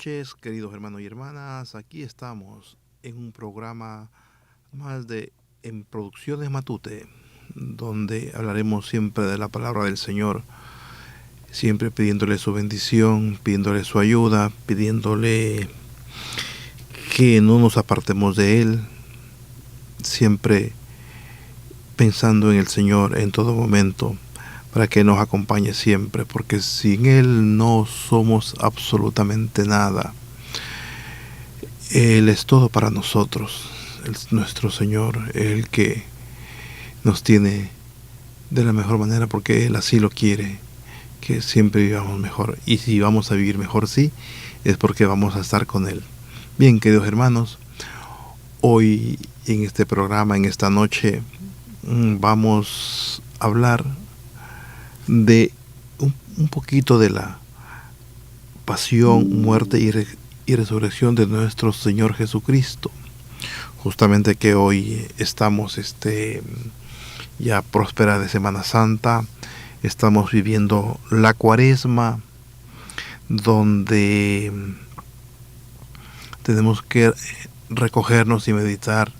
noches, queridos hermanos y hermanas. Aquí estamos en un programa más de En Producciones Matute, donde hablaremos siempre de la palabra del Señor, siempre pidiéndole su bendición, pidiéndole su ayuda, pidiéndole que no nos apartemos de Él, siempre pensando en el Señor en todo momento, para que nos acompañe siempre, porque sin Él no somos absolutamente nada. Él es todo para nosotros, nuestro Señor, el que nos tiene de la mejor manera, porque Él así lo quiere, que siempre vivamos mejor. Y si vamos a vivir mejor, sí, es porque vamos a estar con Él. Bien, queridos hermanos, hoy en este programa, en esta noche, vamos a hablar de un poquito de la pasión, muerte y resurrección de nuestro Señor Jesucristo. Justamente que hoy estamos ya próspera de Semana Santa, estamos viviendo la Cuaresma, donde tenemos que recogernos y meditar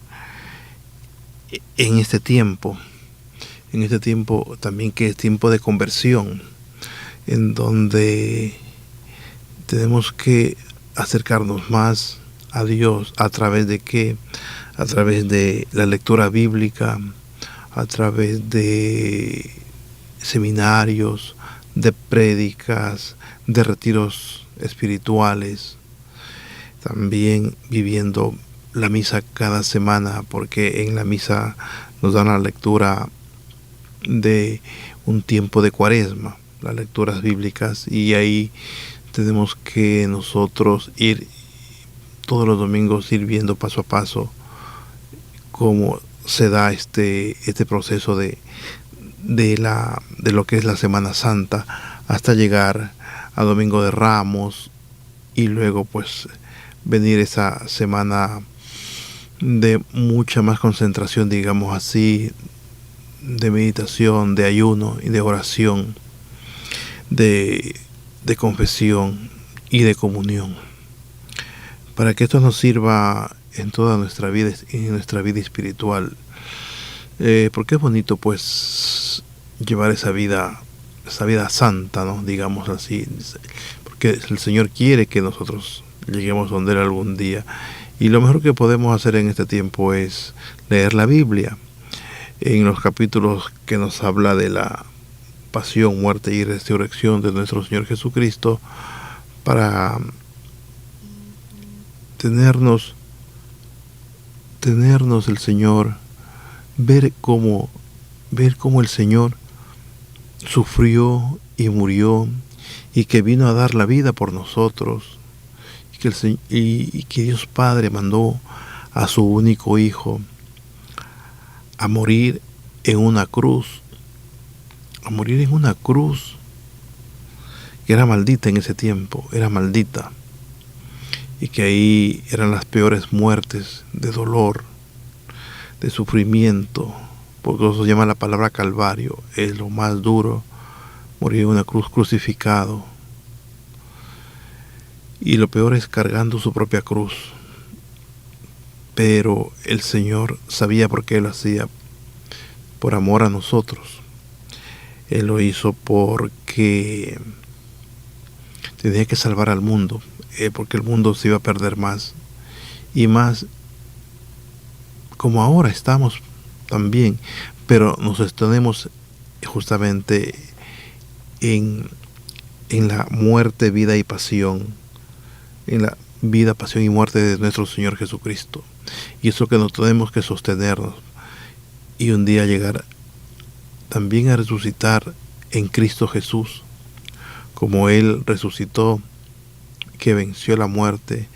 en este tiempo también, que es tiempo de conversión, en donde tenemos que acercarnos más a Dios. ¿A través de qué? A través de la lectura bíblica, a través de seminarios, de prédicas, de retiros espirituales, también viviendo la misa cada semana, porque en la misa nos dan la lectura de un tiempo de Cuaresma, las lecturas bíblicas, y ahí tenemos que nosotros ir todos los domingos, ir viendo paso a paso cómo se da este proceso de lo que es la Semana Santa, hasta llegar a Domingo de Ramos, y luego pues venir esa semana de mucha más concentración, digamos así, de meditación, de ayuno y de oración, de confesión y de comunión, para que esto nos sirva en toda nuestra vida, en nuestra vida espiritual, porque es bonito pues llevar esa vida santa, ¿no? Digamos así, porque el Señor quiere que nosotros lleguemos donde Él algún día, y lo mejor que podemos hacer en este tiempo es leer la Biblia, en los capítulos que nos habla de la pasión, muerte y resurrección de nuestro Señor Jesucristo, para tenernos el Señor, ver cómo el Señor sufrió y murió, y que vino a dar la vida por nosotros, y que Dios Padre mandó a su único Hijo a morir en una cruz, que era maldita en ese tiempo, era maldita, y que ahí eran las peores muertes, de dolor, de sufrimiento, porque eso se llama la palabra Calvario, es lo más duro, morir en una cruz, crucificado, y lo peor es cargando su propia cruz. Pero el Señor sabía por qué lo hacía, por amor a nosotros. Él lo hizo porque tenía que salvar al mundo, porque el mundo se iba a perder más y más, como ahora estamos también, pero nos sostenemos justamente en la muerte, vida y pasión, en la vida, pasión y muerte de nuestro Señor Jesucristo. Y eso que nos tenemos que sostenernos, y un día llegar también a resucitar en Cristo Jesús, como Él resucitó, que venció la muerte,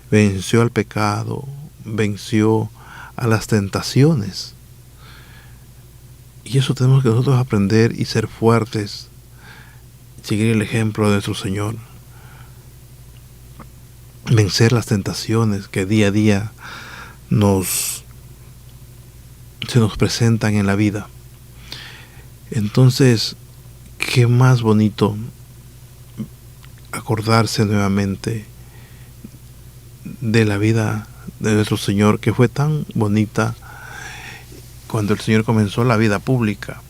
venció al pecado, venció a las tentaciones. Y eso tenemos que nosotros aprender y ser fuertes, seguir el ejemplo de nuestro Señor, vencer las tentaciones que día a día se nos presentan en la vida. Entonces, qué más bonito acordarse nuevamente de la vida de nuestro Señor, que fue tan bonita cuando el Señor comenzó la vida pública.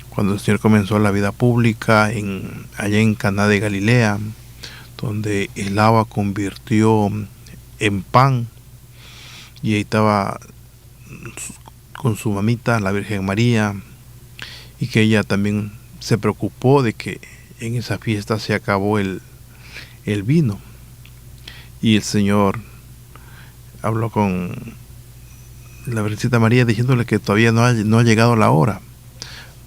Cuando el Señor comenzó la vida pública allá en Caná de Galilea, donde el agua convirtió en pan, y ahí estaba con su mamita, la Virgen María, y que ella también se preocupó de que en esa fiesta se acabó el vino. Y el Señor habló con la Virgencita María diciéndole que todavía no ha llegado la hora.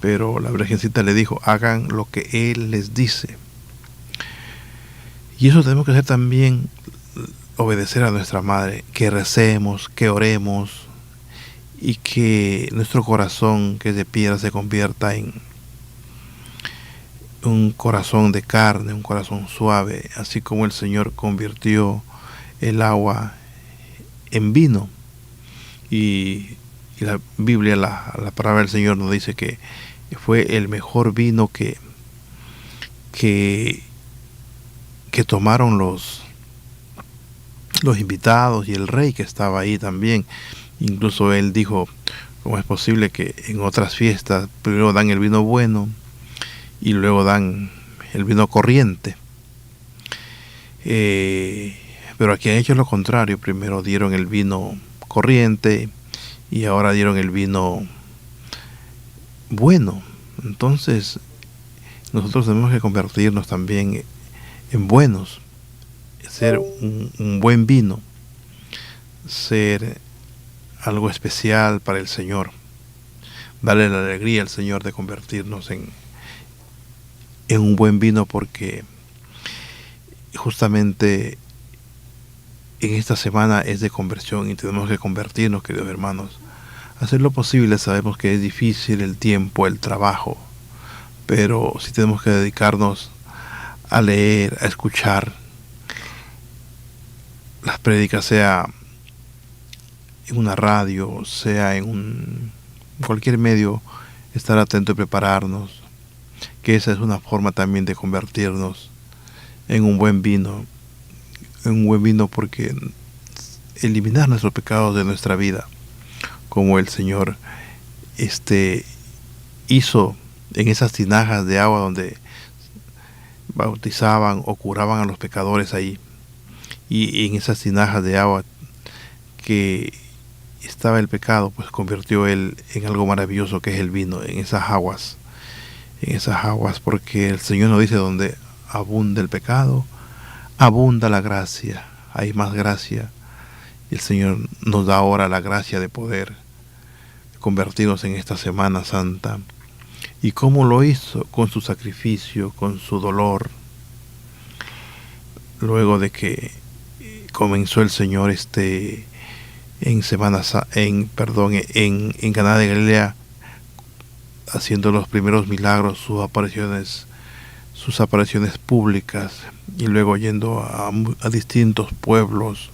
Pero la Virgencita le dijo, hagan lo que Él les dice. Y eso tenemos que hacer también, obedecer a nuestra Madre, que recemos, que oremos, y que nuestro corazón, que es de piedra, se convierta en un corazón de carne, un corazón suave, así como el Señor convirtió el agua en vino. Y la Biblia, la palabra del Señor nos dice que fue el mejor vino que tomaron los invitados y el rey que estaba ahí también. Incluso él dijo, ¿cómo es posible que en otras fiestas primero dan el vino bueno y luego dan el vino corriente? Pero aquí han hecho lo contrario. Primero dieron el vino corriente y ahora dieron el vino bueno. Entonces nosotros tenemos que convertirnos también en buenos, ser un buen vino, ser algo especial para el Señor, darle la alegría al Señor de convertirnos en un buen vino, porque justamente en esta semana es de conversión y tenemos que convertirnos, queridos hermanos. Hacer lo posible. Sabemos que es difícil el tiempo, el trabajo, pero sí tenemos que dedicarnos a leer, a escuchar las prédicas, sea en una radio, sea en cualquier medio, estar atento y prepararnos, que esa es una forma también de convertirnos en un buen vino, porque eliminar nuestros pecados de nuestra vida, como el Señor hizo en esas tinajas de agua donde bautizaban o curaban a los pecadores ahí, y en esas tinajas de agua que estaba el pecado, pues convirtió Él en algo maravilloso que es el vino, en esas aguas, porque el Señor nos dice, donde abunda el pecado, abunda la gracia, hay más gracia, y el Señor nos da ahora la gracia de poder convertirnos en esta Semana Santa. ¿Y cómo lo hizo? Con su sacrificio, con su dolor. Luego de que comenzó el Señor en Caná de Galilea, haciendo los primeros milagros, sus apariciones públicas, y luego yendo a distintos pueblos,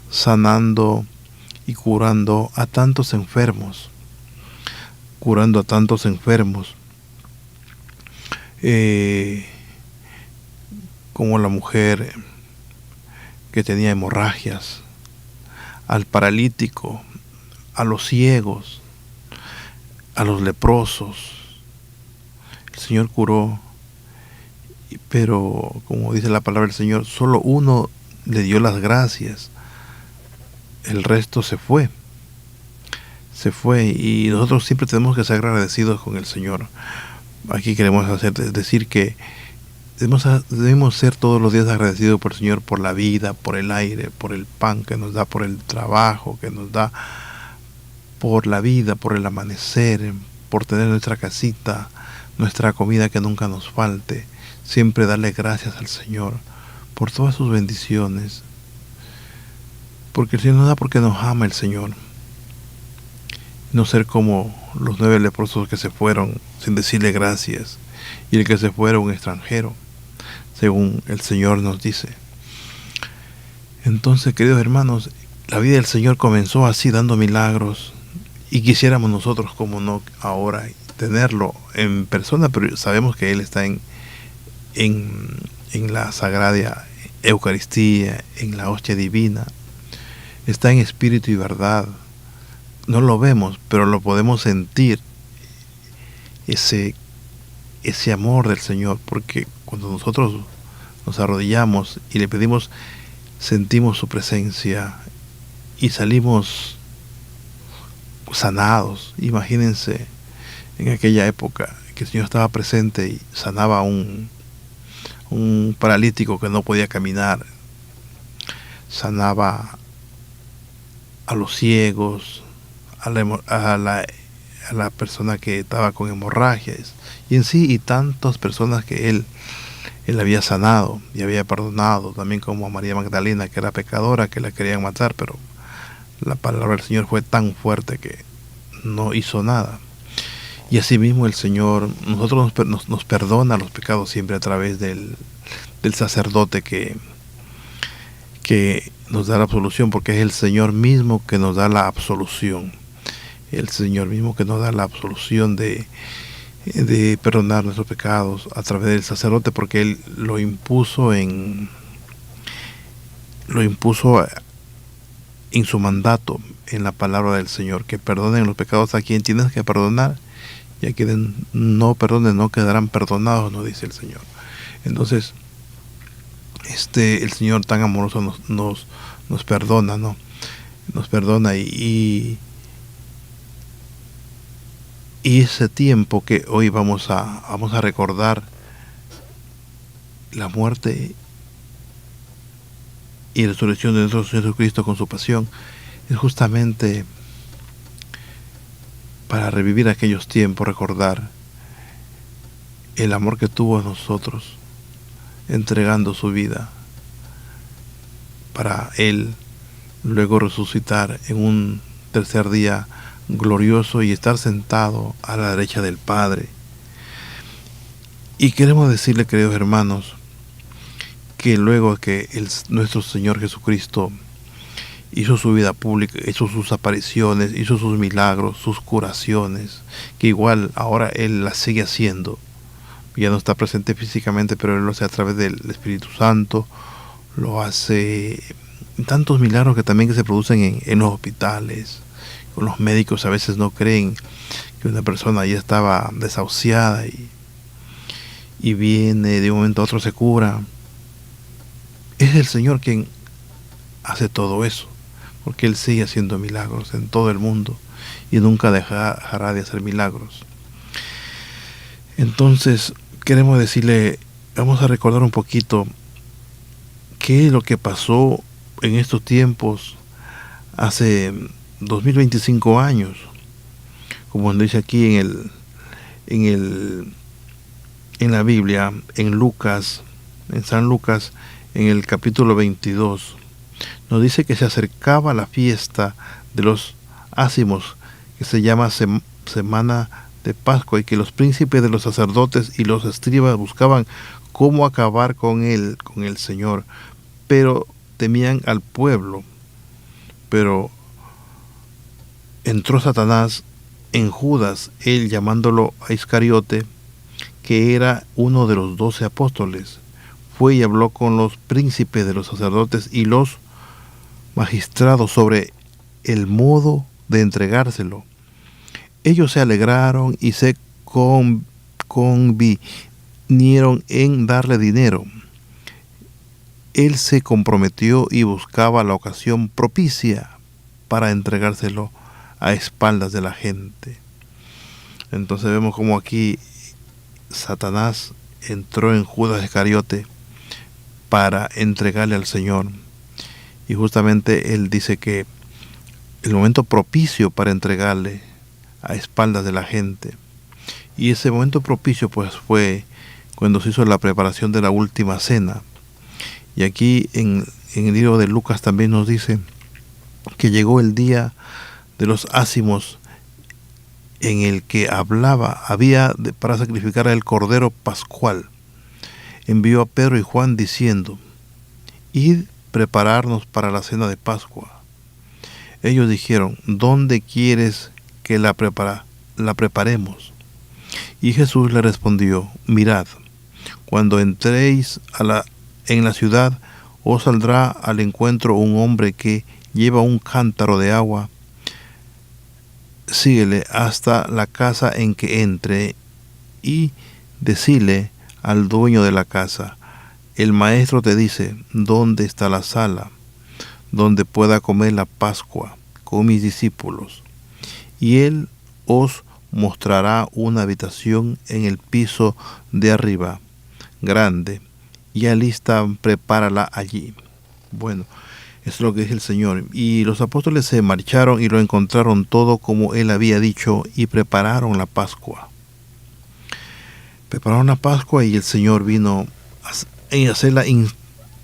sanando y curando a tantos enfermos, como la mujer que tenía hemorragias, al paralítico, a los ciegos, a los leprosos. El Señor curó, pero como dice la palabra del Señor, solo uno le dio las gracias, el resto se fue, y nosotros siempre tenemos que ser agradecidos con el Señor. Aquí queremos decir que debemos ser todos los días agradecidos por el Señor, por la vida, por el aire, por el pan que nos da, por el trabajo que nos da, por la vida, por el amanecer, por tener nuestra casita, nuestra comida, que nunca nos falte. Siempre darle gracias al Señor por todas sus bendiciones, porque el Señor nos da porque nos ama el Señor. No ser como los 9 leprosos que se fueron sin decirle gracias, y el que se fue era un extranjero, según el Señor nos dice. Entonces, queridos hermanos, la vida del Señor comenzó así, dando milagros, y quisiéramos nosotros, como no, ahora tenerlo en persona, pero sabemos que Él está en la sagrada Eucaristía, en la hostia divina, está en espíritu y verdad. No lo vemos, pero lo podemos sentir, ese amor del Señor, porque cuando nosotros nos arrodillamos y le pedimos, sentimos su presencia y salimos sanados. Imagínense en aquella época que el Señor estaba presente y sanaba a un paralítico que no podía caminar, sanaba a los ciegos, a la persona que estaba con hemorragias, y en sí, y tantas personas que él había sanado y había perdonado, también como a María Magdalena, que era pecadora, que la querían matar, pero la palabra del Señor fue tan fuerte que no hizo nada. Y asimismo el Señor, nosotros nos perdona los pecados siempre a través del sacerdote que nos da la absolución, porque es el Señor mismo que nos da la absolución. El Señor mismo que nos da la absolución de perdonar nuestros pecados a través del sacerdote, porque Él lo impuso en su mandato, en la palabra del Señor, que perdonen los pecados a quien tienes que perdonar, y a quienes no perdonen no quedarán perdonados, nos dice el Señor. Entonces, el Señor tan amoroso nos perdona, ¿no? Nos perdona y ese tiempo que hoy vamos a recordar la muerte y resurrección de nuestro Señor Jesucristo con su pasión, es justamente para revivir aquellos tiempos, recordar el amor que tuvo a nosotros, entregando su vida para Él luego resucitar en un tercer día glorioso y estar sentado a la derecha del Padre. Y queremos decirle, queridos hermanos, que luego que nuestro Señor Jesucristo hizo su vida pública, hizo sus apariciones, hizo sus milagros, sus curaciones, que igual ahora Él las sigue haciendo. Ya no está presente físicamente, pero Él lo hace a través del Espíritu Santo, lo hace tantos milagros que también se producen en los hospitales. Los médicos a veces no creen que una persona ya estaba desahuciada y viene de un momento a otro, se cura. Es el Señor quien hace todo eso, porque Él sigue haciendo milagros en todo el mundo y nunca dejará de hacer milagros. Entonces queremos decirle, vamos a recordar un poquito qué es lo que pasó en estos tiempos hace 2025 años, como dice aquí en la Biblia, en Lucas, en San Lucas, en el capítulo 22, nos dice que se acercaba la fiesta de los ácimos, que se llama Semana de Pascua, y que los príncipes de los sacerdotes y los escribas buscaban cómo acabar con el Señor, pero temían al pueblo. Pero entró Satanás en Judas, él llamándolo a Iscariote, que era uno de los 12 apóstoles. Fue y habló con los príncipes de los sacerdotes y los magistrados sobre el modo de entregárselo. Ellos se alegraron y se convinieron en darle dinero. Él se comprometió y buscaba la ocasión propicia para entregárselo a espaldas de la gente. Entonces vemos como aquí Satanás entró en Judas Iscariote para entregarle al Señor, y justamente él dice que el momento propicio para entregarle a espaldas de la gente, y ese momento propicio pues fue cuando se hizo la preparación de la última cena. Y aquí en el libro de Lucas también nos dice que llegó el día de los ácimos, en el que había para sacrificar el cordero pascual. Envió a Pedro y Juan diciendo: id prepararnos para la cena de Pascua. Ellos dijeron: ¿dónde quieres que la preparemos? Y Jesús le respondió: mirad, cuando entréis en la ciudad, os saldrá al encuentro un hombre que lleva un cántaro de agua. Síguele hasta la casa en que entre y decile al dueño de la casa: el maestro te dice, ¿dónde está la sala donde pueda comer la Pascua con mis discípulos? Y él os mostrará una habitación en el piso de arriba, grande, y alista, prepárala allí. Bueno, eso es lo que dice el Señor. Y los apóstoles se marcharon y lo encontraron todo como él había dicho, y prepararon la Pascua. Prepararon la Pascua y el Señor vino a hacer la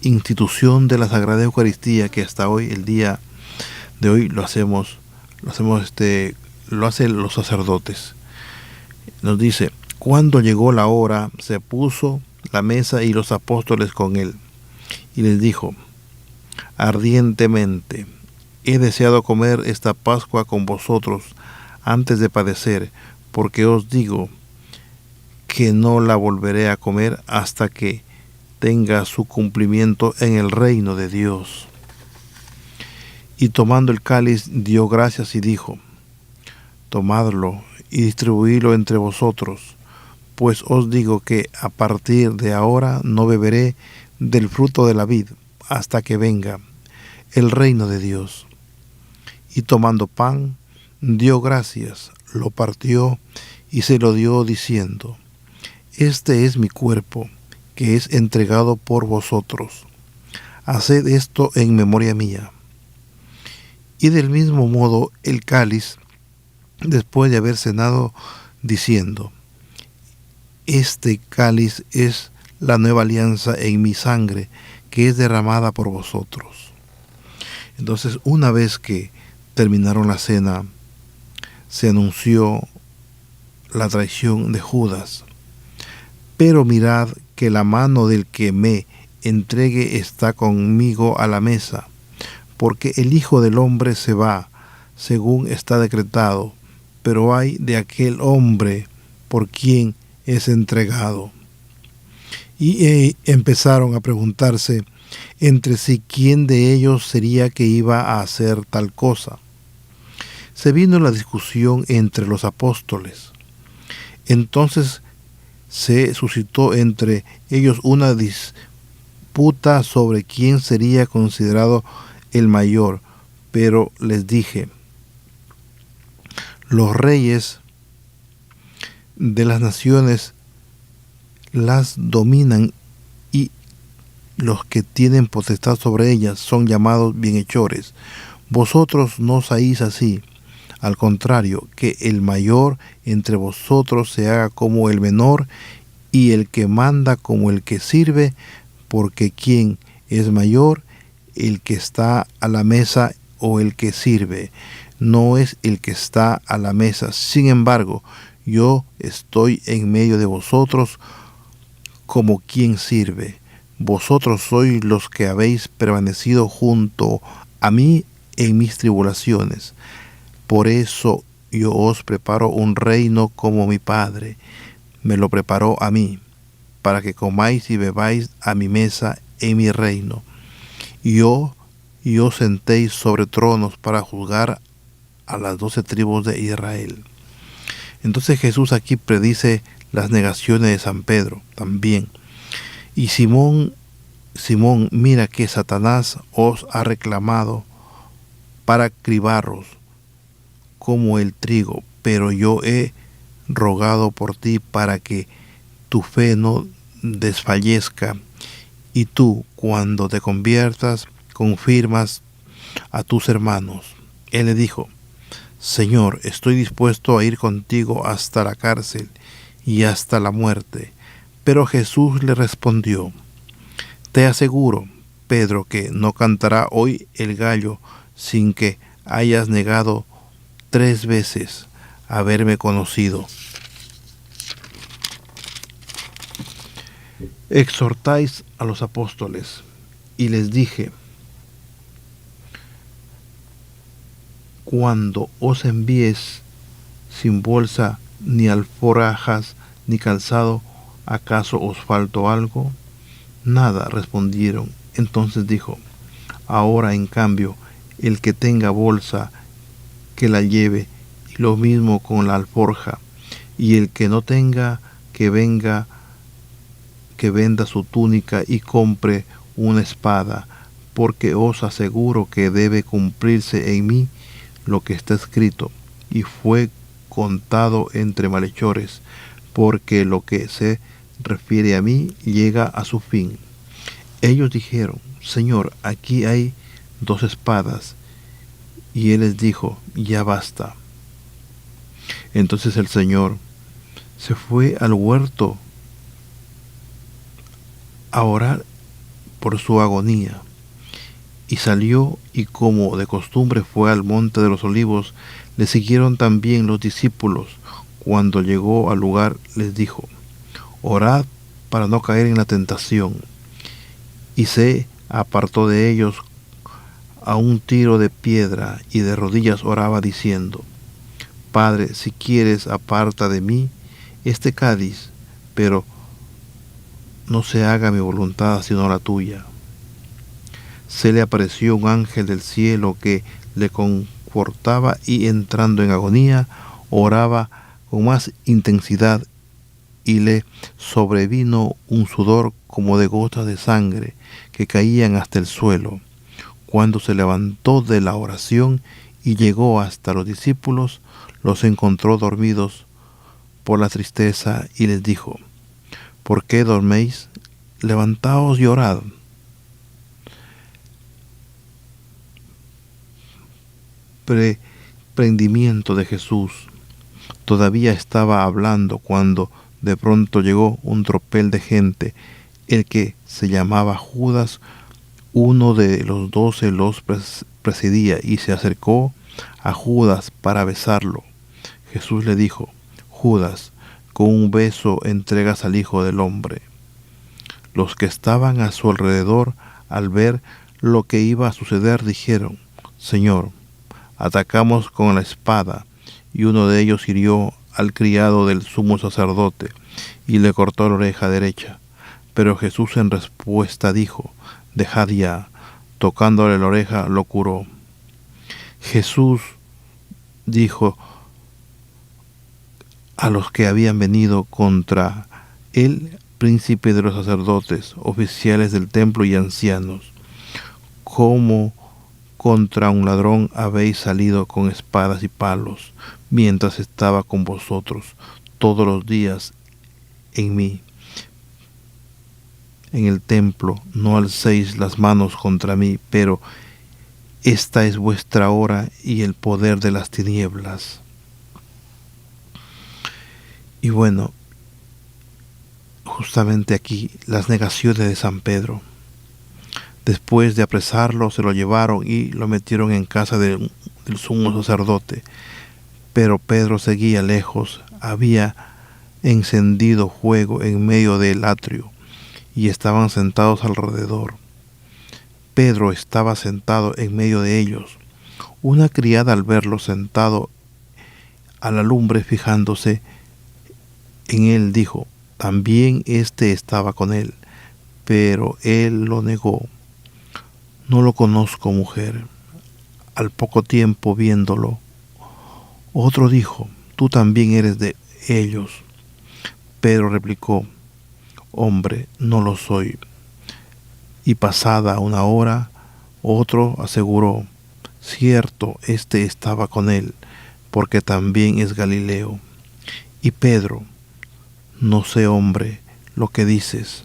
institución de la Sagrada Eucaristía, que hasta hoy, el día de hoy, lo hacen los sacerdotes. Nos dice: cuando llegó la hora, se puso la mesa y los apóstoles con él, y les dijo: ardientemente he deseado comer esta Pascua con vosotros antes de padecer, porque os digo que no la volveré a comer hasta que tenga su cumplimiento en el reino de Dios. Y tomando el cáliz, dio gracias y dijo: tomadlo y distribuidlo entre vosotros, pues os digo que a partir de ahora no beberé del fruto de la vid hasta que venga el reino de Dios. Y tomando pan, dio gracias, lo partió y se lo dio diciendo: este es mi cuerpo, que es entregado por vosotros. Haced esto en memoria mía. Y del mismo modo el cáliz, después de haber cenado, diciendo: este cáliz es la nueva alianza en mi sangre, que es derramada por vosotros. Entonces, una vez que terminaron la cena, se anunció la traición de Judas. Pero mirad que la mano del que me entregue está conmigo a la mesa, porque el Hijo del Hombre se va, según está decretado, pero ay de aquel hombre por quien es entregado. Y empezaron a preguntarse entre sí quién de ellos sería que iba a hacer tal cosa. Se vino la discusión entre los apóstoles. Entonces se suscitó entre ellos una disputa sobre quién sería considerado el mayor, pero les dije: los reyes de las naciones las dominan, y los que tienen potestad sobre ellas son llamados bienhechores. Vosotros no sois así. Al contrario, que el mayor entre vosotros se haga como el menor, y el que manda como el que sirve, porque ¿quién es mayor, el que está a la mesa o el que sirve? No es el que está a la mesa. Sin embargo, yo estoy en medio de vosotros como quien sirve. Vosotros sois los que habéis permanecido junto a mí en mis tribulaciones. Por eso yo os preparo un reino como mi Padre me lo preparó a mí, para que comáis y bebáis a mi mesa en mi reino. Y os sentéis sobre tronos para juzgar a las 12 tribus de Israel. Entonces Jesús aquí predice las negaciones de San Pedro también. Y Simón, mira que Satanás os ha reclamado para cribaros como el trigo, pero yo he rogado por ti para que tu fe no desfallezca, y tú, cuando te conviertas, confirmas a tus hermanos. Él le dijo: Señor, estoy dispuesto a ir contigo hasta la cárcel y hasta la muerte. Pero Jesús le respondió: te aseguro, Pedro, que no cantará hoy el gallo sin que hayas negado 3 veces haberme conocido. Exhortáis a los apóstoles, y les dije: cuando os envíes sin bolsa, ni alforjas, ni calzado, ¿acaso os faltó algo? Nada, respondieron. Entonces dijo: ahora en cambio, el que tenga bolsa, que la lleve, y lo mismo con la alforja, y el que no tenga, que venda su túnica y compre una espada, porque os aseguro que debe cumplirse en mí lo que está escrito. Y fue contado entre malhechores, porque lo que se refiere a mí llega a su fin. Ellos dijeron: Señor, aquí hay 2 espadas. Y él les dijo: ya basta. Entonces el Señor se fue al huerto a orar por su agonía. Y salió, y como de costumbre fue al monte de los olivos. Le siguieron también los discípulos. Cuando llegó al lugar, les dijo: orad para no caer en la tentación. Y se apartó de ellos a un tiro de piedra, y de rodillas oraba diciendo: Padre, si quieres, aparta de mí este cáliz, pero no se haga mi voluntad sino la tuya. Se le apareció un ángel del cielo que le confortaba, y entrando en agonía, oraba con más intensidad, y le sobrevino un sudor como de gotas de sangre que caían hasta el suelo. Cuando se levantó de la oración y llegó hasta los discípulos, los encontró dormidos por la tristeza, y les dijo: ¿por qué dorméis? Levantaos y orad. Prendimiento de Jesús. Todavía estaba hablando cuando de pronto llegó un tropel de gente. El que se llamaba Judas, uno de los 12, los presidía, y se acercó a Judas para besarlo. Jesús le dijo: Judas, con un beso entregas al Hijo del Hombre. Los que estaban a su alrededor, al ver lo que iba a suceder, dijeron: Señor, atacamos con la espada. Y uno de ellos hirió al criado del sumo sacerdote y le cortó la oreja derecha. Pero Jesús en respuesta dijo: dejad ya. Tocándole la oreja, lo curó. Jesús dijo a los que habían venido contra él, príncipe de los sacerdotes, oficiales del templo y ancianos: ¿cómo contra un ladrón habéis salido con espadas y palos, mientras estaba con vosotros todos los días en mí? En el templo no alcéis las manos contra mí, pero esta es vuestra hora y el poder de las tinieblas. Y bueno, justamente aquí las negaciones de San Pedro. Después de apresarlo, se lo llevaron y lo metieron en casa del sumo sacerdote. Pero Pedro seguía lejos. Había encendido fuego en medio del atrio y estaban sentados alrededor. Pedro estaba sentado en medio de ellos. Una criada, al verlo sentado a la lumbre fijándose en él, dijo: también éste estaba con él. Pero él lo negó: no lo conozco, mujer. Al poco tiempo, viéndolo, otro dijo: tú también eres de ellos. Pedro replicó: hombre, no lo soy. Y pasada una hora, otro aseguró: cierto, éste estaba con él, porque también es Galileo. Y Pedro: no sé, hombre, lo que dices.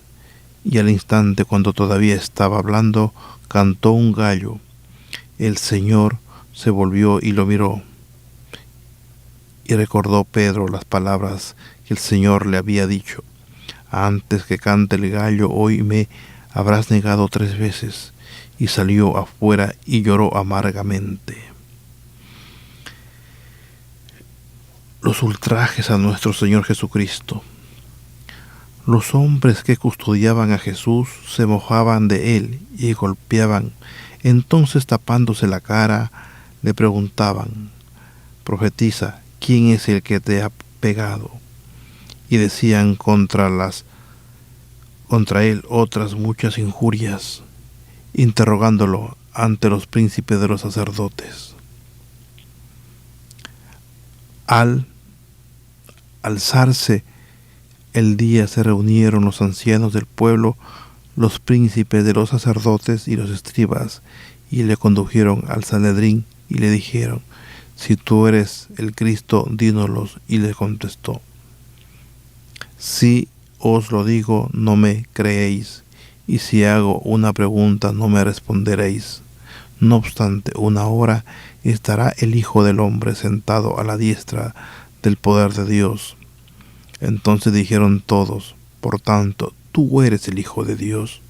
Y al instante, cuando todavía estaba hablando, cantó un gallo. El Señor se volvió y lo miró. Y recordó Pedro las palabras que el Señor le había dicho: antes que cante el gallo, hoy me habrás negado 3 veces. Y salió afuera y lloró amargamente. Los ultrajes a nuestro Señor Jesucristo. Los hombres que custodiaban a Jesús se mofaban de él y golpeaban. Entonces, tapándose la cara, le preguntaban: profetiza, ¿quién es el que te ha pegado? Y decían contra él otras muchas injurias. interrogándolo ante los príncipes de los sacerdotes. Al alzarse el día se reunieron los ancianos del pueblo, los príncipes de los sacerdotes y los escribas, y le condujeron al Sanedrín y le dijeron: si tú eres el Cristo, dínoslo. Y le contestó: si os lo digo, no me creéis, y si hago una pregunta, no me responderéis. No obstante, una hora estará el Hijo del Hombre sentado a la diestra del poder de Dios. Entonces dijeron todos: por tanto, tú eres el Hijo de Dios.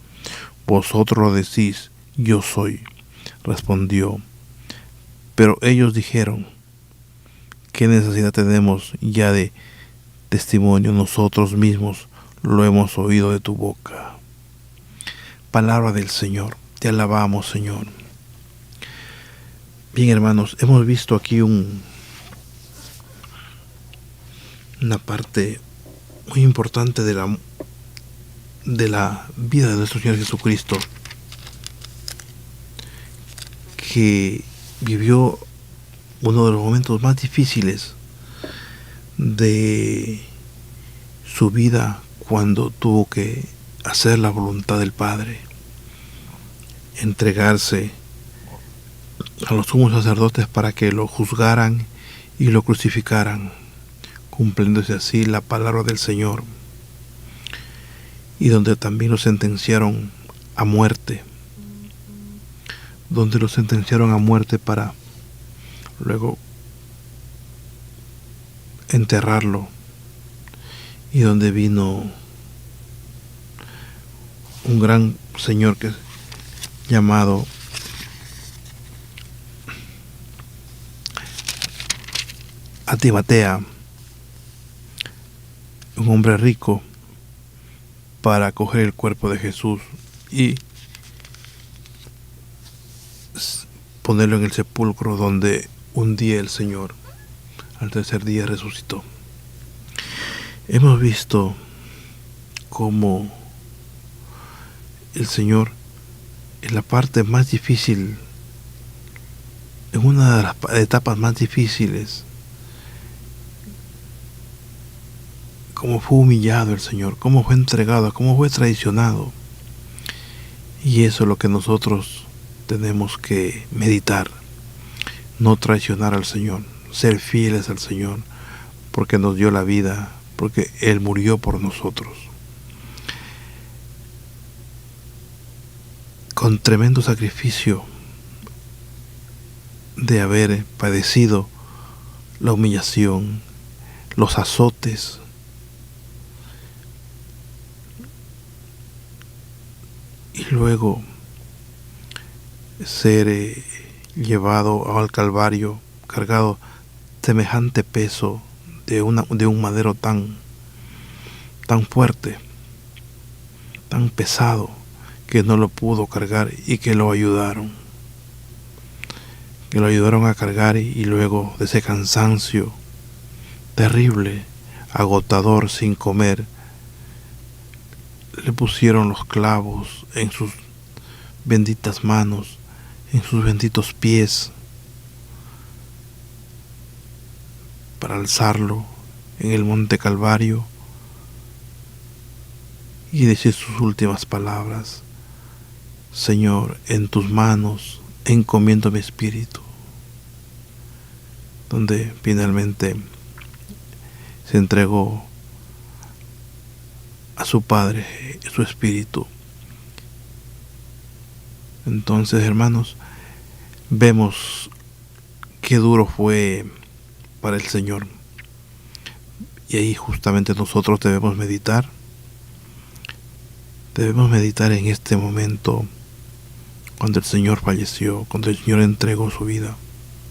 Vosotros lo decís: yo soy. Respondió. Pero ellos dijeron: ¿qué necesidad tenemos ya de testimonio? Nosotros mismos lo hemos oído de tu boca. Palabra del Señor. Te alabamos, Señor. Bien, hermanos, hemos visto aquí una parte muy importante de la vida de nuestro Señor Jesucristo, que vivió uno de los momentos más difíciles de su vida, cuando tuvo que hacer la voluntad del Padre, entregarse a los sumos sacerdotes para que lo juzgaran y lo crucificaran, cumpliéndose así la palabra del Señor, y donde también lo sentenciaron a muerte, para luego enterrarlo, y donde vino un gran señor que es llamado Arimatea, un hombre rico, para coger el cuerpo de Jesús y ponerlo en el sepulcro donde un día el Señor, al tercer día, resucitó. Hemos visto cómo el Señor, en la parte más difícil, en una de las etapas más difíciles, cómo fue humillado el Señor, cómo fue entregado, cómo fue traicionado. Y eso es lo que nosotros tenemos que meditar: no traicionar al Señor, ser fieles al Señor, porque nos dio la vida, porque Él murió por nosotros. Con tremendo sacrificio de haber padecido la humillación, los azotes, y luego ser llevado al Calvario, cargado semejante peso de un madero tan fuerte, tan pesado, que no lo pudo cargar, y que lo ayudaron a cargar, y luego de ese cansancio terrible, agotador, sin comer, le pusieron los clavos en sus benditas manos, en sus benditos pies, para alzarlo en el monte Calvario y decir sus últimas palabras: Señor, en tus manos encomiendo mi espíritu. Donde finalmente se entregó a su Padre su espíritu. Entonces, hermanos, vemos qué duro fue para el Señor. Y ahí justamente nosotros debemos meditar en este momento, cuando el Señor falleció, cuando el Señor entregó su vida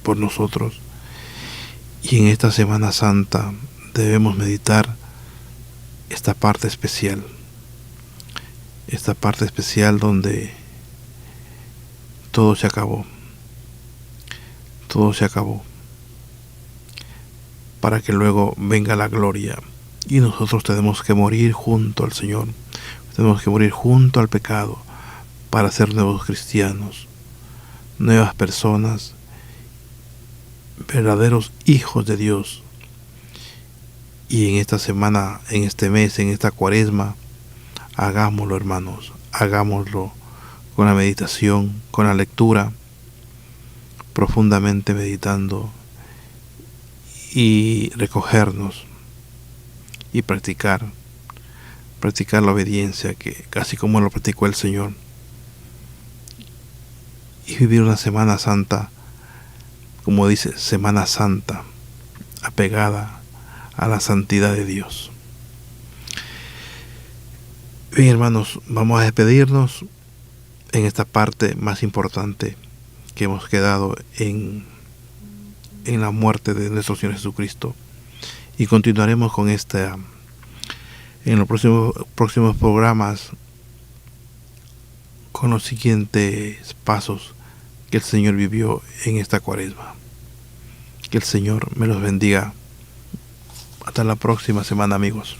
por nosotros. Y en esta Semana Santa debemos meditar esta parte especial donde todo se acabó, para que luego venga la gloria. Y nosotros tenemos que morir junto al Señor, tenemos que morir junto al pecado, para ser nuevos cristianos, nuevas personas, verdaderos hijos de Dios. Y en esta semana, en este mes, en esta cuaresma, hagámoslo, hermanos, hagámoslo con la meditación, con la lectura, profundamente meditando y recogernos y practicar la obediencia, que casi como lo practicó el Señor, y vivir una Semana Santa, como dice, Semana Santa, apegada a la santidad de Dios. Bien, hermanos, vamos a despedirnos en esta parte más importante que hemos quedado en la muerte de nuestro Señor Jesucristo, y continuaremos con esta en los próximos programas con los siguientes pasos que el Señor vivió en esta cuaresma. Que el Señor me los bendiga. Hasta la próxima semana, amigos.